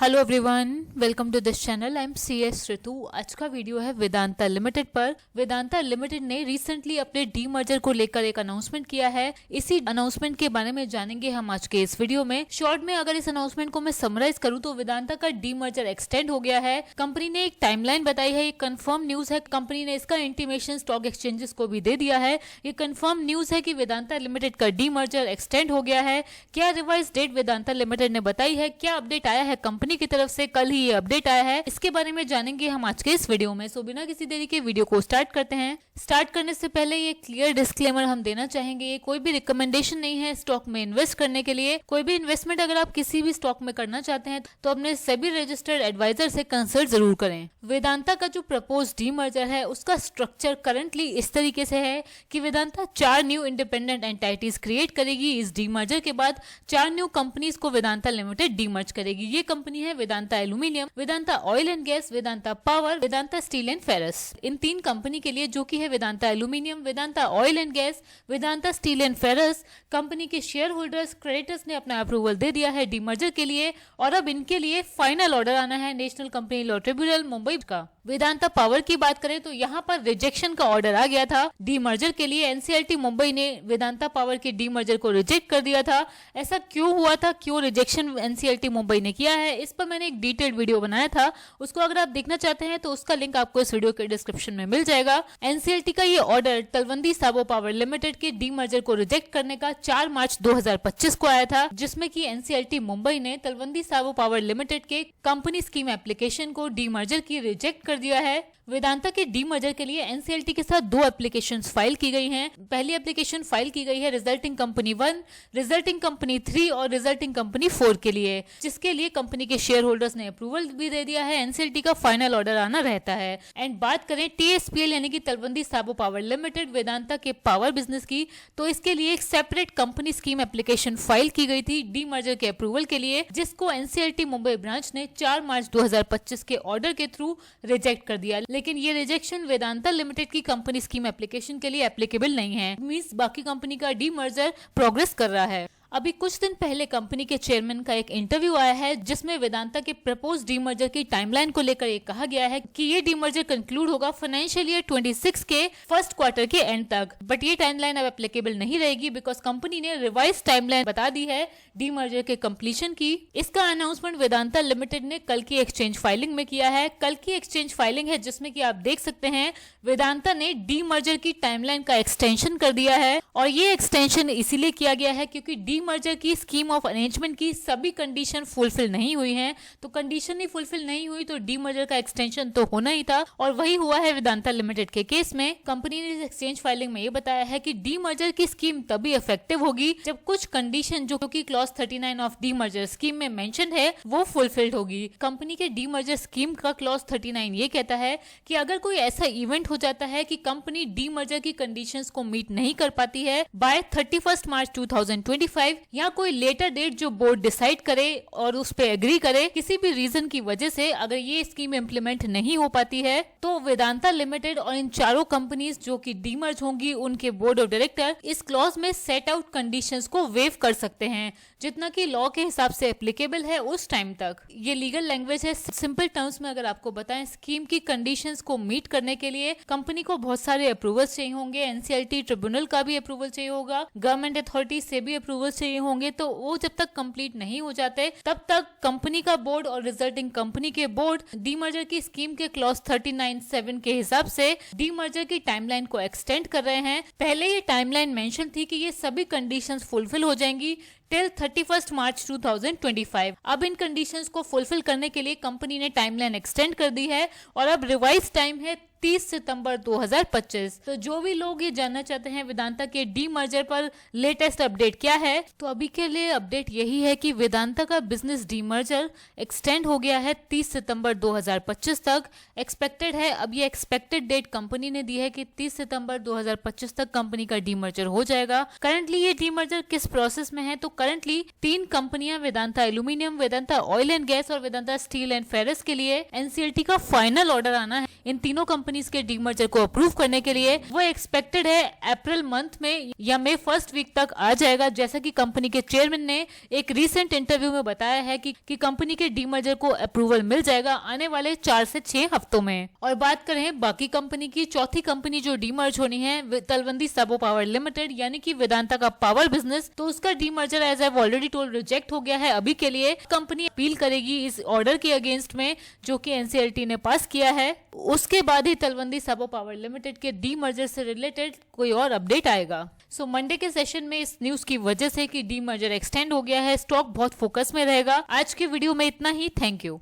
Hello everyone, welcome to this channel. I am CS Ritu. आज का video है Vedanta Limited पर। वेदांता लिमिटेड ने रिसेंटली अपने डी मर्जर को लेकर एक अनाउंसमेंट किया है। इसी अनाउंसमेंट के बारे में जानेंगे हम आज के इस वीडियो में। शॉर्ट में अगर इस अनाउंसमेंट को मैं समराइज करूं तो वेदांता का डी मर्जर एक्सटेंड हो गया है। कंपनी ने एक टाइमलाइन बताई है, ये कंफर्म न्यूज है। कंपनी ने इसका इंटीमेशन स्टॉक एक्सचेंजेस को भी दे दिया है। ये कंफर्म न्यूज है कि वेदांता लिमिटेड का डी मर्जर एक्सटेंड हो गया है। क्या रिवाइज डेट वेदांता लिमिटेड ने बताई है, क्या अपडेट आया है कंपनी की तरफ से, कल ही ये अपडेट आया है, इसके बारे में जानेंगे हम आज के इस वीडियो में। सो बिना किसी देरी के वीडियो को स्टार्ट करते हैं। स्टार्ट करने से पहले ये क्लियर डिस्क्लेमर हम देना चाहेंगे, ये कोई भी रिकमेंडेशन नहीं है स्टॉक में इन्वेस्ट करने के लिए। कोई भी इन्वेस्टमेंट अगर आप किसी भी स्टॉक में करना चाहते हैं तो अपने सभी रजिस्टर्ड एडवाइजर से कंसल्ट जरूर करें। वेदांता का जो प्रपोज डी मर्जर है उसका स्ट्रक्चर करंटली इस तरीके से है कि Vedanta 4 new independent entities create करेगी। इस डी मर्जर के बाद 4 न्यू कंपनीज को वेदांता लिमिटेड डी मर्ज करेगी। ये कंपनी है Vedanta aluminium, Vedanta oil and gas, Vedanta power, Vedanta steel and ferrous. In 3 company के लिए, जो कि है Vedanta aluminium, Vedanta oil and gas, Vedanta steel and ferrous, company के शेयर होल्डर्स, क्रेडिटर्स ने अपना अप्रूवल दे दिया है डी मर्जर के लिए। और अब इनके लिए फाइनल ऑर्डर आना है national company law tribunal Mumbai का। वेदांता पावर की बात करें तो यहाँ पर रिजेक्शन का ऑर्डर आ गया था डी मर्जर के लिए। एनसीएलटी मुंबई ने वेदांता पावर के डी मर्जर को रिजेक्ट कर दिया था। ऐसा क्यों हुआ था, क्यों रिजेक्शन एनसीएलटी मुंबई ने किया है, इस पर मैंने एक डिटेल्ड वीडियो बनाया था। उसको अगर आप देखना चाहते हैं तो उसका लिंक आपको इस वीडियो के डिस्क्रिप्शन में मिल जाएगा। एनसीएलटी का ये ऑर्डर तलवंदी साबो पावर लिमिटेड के डी मर्जर को रिजेक्ट करने का 4 मार्च 2025 को आया था, जिसमें कि एनसीएलटी मुंबई ने तलवंदी साबो पावर लिमिटेड के कंपनी स्कीम एप्लीकेशन को डी मर्जर की रिजेक्ट कर दिया है। वेदांता के डी मर्जर के लिए एनसीएलटी के साथ 2 एप्लीकेशंस फाइल की गई हैं। पहली एप्लीकेशन फाइल की गई है रिजल्टिंग कंपनी 1, रिजल्टिंग कंपनी 3 और रिजल्टिंग कंपनी 4 के लिए, जिसके लिए कंपनी के शेयर होल्डर्स ने अप्रूवल भी दे दिया है। एनसीएलटी का फाइनल ऑर्डर आना रहता है। एंड बात करें टीएसपीएल यानी कि तलवंदी साबो पावर लिमिटेड, वेदांता के पावर बिजनेस की, तो इसके लिए एक separate company scheme application file की गई थी डी मर्जर के अप्रूवल के लिए, जिसको एनसीएलटी मुंबई ब्रांच ने 4 मार्च 2025 के ऑर्डर के थ्रू रिजेक्ट कर दिया। लेकिन ये रिजेक्शन वेदांता लिमिटेड की कंपनी स्कीम एप्लीकेशन के लिए एप्लीकेबल नहीं है। मींस बाकी कंपनी का डी मर्जर प्रोग्रेस कर रहा है। अभी कुछ दिन पहले कंपनी के चेयरमैन का एक इंटरव्यू आया है, जिसमें वेदांता के प्रपोज डी मर्जर की टाइमलाइन को लेकर ये कहा गया है कि ये डी मर्जर कंक्लूड होगा फाइनेंशियल ईयर 26 के फर्स्ट क्वार्टर के एंड तक। बट ये टाइमलाइन अब एप्लीकेबल नहीं रहेगी बिकॉज कंपनी ने रिवाइज टाइमलाइन बता दी है डी मर्जर के कंप्लीशन की। इसका अनाउंसमेंट वेदांता लिमिटेड ने कल की एक्सचेंज फाइलिंग में किया है। कल की एक्सचेंज फाइलिंग है जिसमें कि आप देख सकते हैं वेदांता ने डी मर्जर की टाइमलाइन का एक्सटेंशन कर दिया है। और ये एक्सटेंशन इसीलिए किया गया है क्योंकि डी मर्जर की स्कीम ऑफ अरेंजमेंट की सभी कंडीशन फुलफिल नहीं हुई हैं। तो कंडीशन ही फुलफिल नहीं हुई तो डी मर्जर का एक्सटेंशन तो होना ही था, और वही हुआ है वेदांता लिमिटेड के केस में। कंपनी ने इस एक्सचेंज फाइलिंग में ये बताया है कि डी मर्जर की स्कीम तभी इफेक्टिव होगी जब कुछ कंडीशन जो कि clause 39 of D merger scheme में मेंशन है वो फुलफिल्ड होगी। कंपनी के डी मर्जर स्कीम का क्लॉज 39 ये कहता है कि अगर कोई ऐसा इवेंट हो जाता है कि कंपनी डी मर्जर की कंडीशंस को मीट नहीं कर पाती है बाय 31 मार्च 2025 या कोई लेटर डेट जो बोर्ड डिसाइड करे और उस पे एग्री करे, किसी भी रीजन की वजह से अगर ये स्कीम इम्प्लीमेंट नहीं हो पाती है तो वेदांता लिमिटेड और इन चारों कंपनीज जो कि डीमर्ज होंगी उनके बोर्ड ऑफ डायरेक्टर इस क्लॉज में सेट आउट कंडीशंस को वेव कर सकते हैं, जितना कि लॉ के हिसाब से एप्लीकेबल है उस टाइम तक। ये लीगल लैंग्वेज है। सिंपल टर्म्स में अगर आपको बताएं, स्कीम की कंडीशंस को मीट करने के लिए कंपनी को बहुत सारे अप्रूवल्स चाहिए होंगे। एनसीएलटी ट्रिब्यूनल का भी अप्रूवल चाहिए होगा, गवर्नमेंट अथॉरिटी से भी अप्रूवल चाहिए होंगे। तो वो जब तक कंप्लीट नहीं हो जाते तब तक कंपनी का बोर्ड और रिजल्टिंग कंपनी के बोर्ड डी मर्जर की स्कीम के क्लॉज 39(7) के हिसाब से डी मर्जर की टाइमलाइन को एक्सटेंड कर रहे हैं। पहले ये टाइमलाइन मेंशन थी कि ये सभी कंडीशंस फुलफिल हो जाएंगी टिल 31 मार्च 2025। अब इन कंडीशंस को फुलफिल करने के लिए कंपनी ने टाइमलाइन एक्सटेंड कर दी है और अब रिवाइज टाइम है 30 सितंबर 2025। तो जो भी लोग ये जानना चाहते हैं वेदांता के डी मर्जर पर लेटेस्ट अपडेट क्या है, तो अभी के लिए अपडेट यही है कि वेदांता का बिजनेस डी मर्जर एक्सटेंड हो गया है 30 सितंबर 2025 तक। एक्सपेक्टेड है, अब ये एक्सपेक्टेड डेट कंपनी ने दी है कि 30 सितंबर 2025 तक कंपनी का डी मर्जर हो जाएगा। करंटली ये डी मर्जर किस प्रोसेस में है, तो करंटली 3 कंपनियां Vedanta aluminium, Vedanta oil and gas और वेदांता स्टील एंड फेरस के लिए एनसीएलटी का फाइनल ऑर्डर आना है। इन तीनों कंपनीज के डीमर्जर को अप्रूव करने के लिए, वो एक्सपेक्टेड है अप्रैल मंथ में या मई फर्स्ट वीक तक आ जाएगा, जैसा कि कंपनी के चेयरमैन ने एक रीसेंट इंटरव्यू में बताया है कि कंपनी के डीमर्जर को अप्रूवल मिल जाएगा आने वाले 4 से 6 हफ्तों में। और बात करें बाकी कंपनी की, चौथी कंपनी जो डीमर्ज होनी है तलवंदी साबो पावर लिमिटेड यानी कि वेदांता का पावर बिजनेस, तो उसका demerger as I already told reject हो गया है। अभी के लिए कंपनी अपील करेगी इस ऑर्डर के अगेंस्ट में जो कि एनसीएलटी ने पास किया है। उसके बाद ही तलवंदी साबो पावर लिमिटेड के डीमर्जर से रिलेटेड कोई और अपडेट आएगा। सो मंडे के सेशन में इस न्यूज की वजह से कि डीमर्जर एक्सटेंड हो गया है, स्टॉक बहुत फोकस में रहेगा। आज की वीडियो में इतना ही। Thank you.